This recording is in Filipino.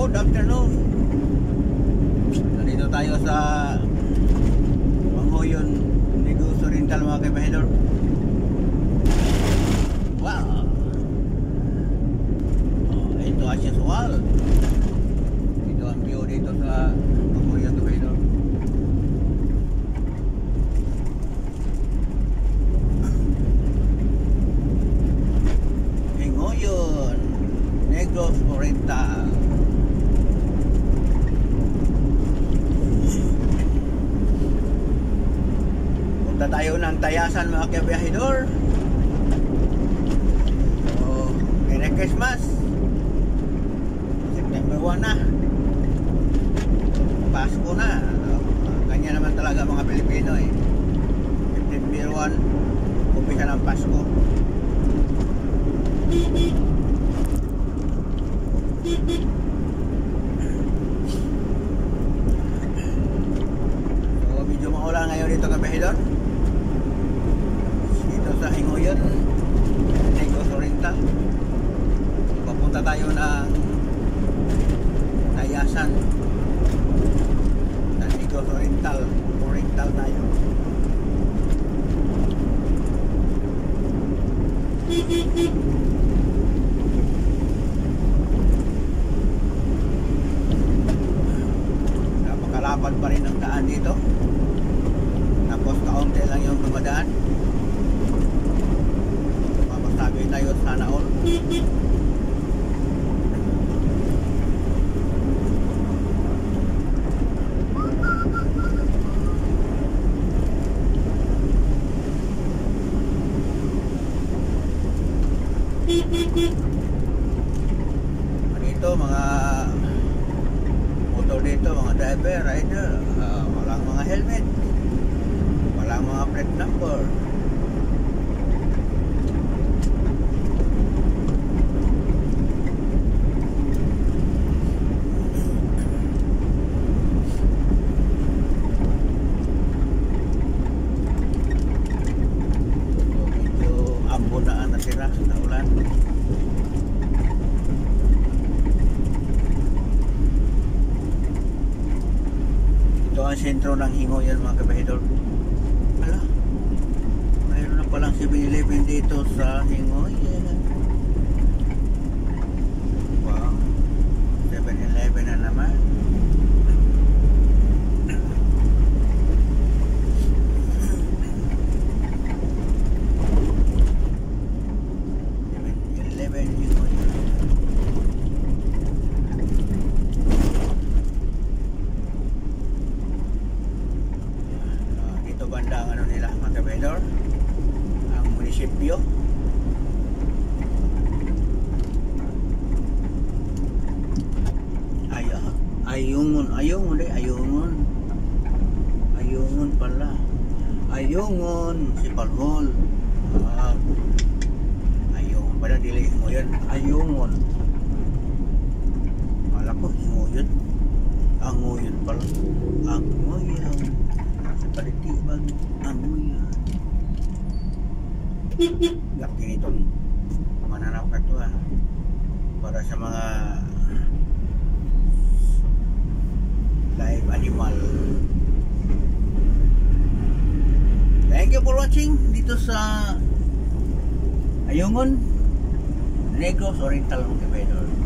good afternoon. Nandito tayo sa Manghuyon Negros Oriental mga kabahidor. Wow. Ito as usual. Ito ang view dito sa Manghuyon kabahidor. Manghuyon Negros Oriental. Punta tayo ng Tayasan mga kabahidor. So, Merry Christmas. September 1 na. Pasko na. Kanya naman talaga mga Pilipino eh. September 1, umpisa ng Pasko. So medyo maulan ngayon dito kabahidor. Dito sa Manghuyon Negros Oriental. Papunta tayo ng Tayasan ng Negros Oriental. Oriental tayo. Napakalapad pa rin ang daan dito. Tapos kaunti lang yung dumadaan. Mapasabi tayo sana all. Dito mga motor dito, mga driver, rider, walang mga helmet, walang mga plate number. So medyo ambon na ang natira na ulan. Ito ang sentro ng Manghuyon mga kabahidor. Ala, mayroon na palang 7-Eleven dito sa Manghuyon. Wow, 7-Eleven na naman. Banda ang ano nila mga kabahidor, ang munisipyo. Ayungon pala, Ayungon si Palhol. Ayungon pala, dili Manghuyon, Ayungon. Kala ko Manghuyon, Manghuyon pala, Manghuyon. Palitiban ang Manghuyon. Yakin itong mananap ka ito para sa mga live animal. Thank you for watching dito sa Ayungon Negros Oriental mga kabahidor.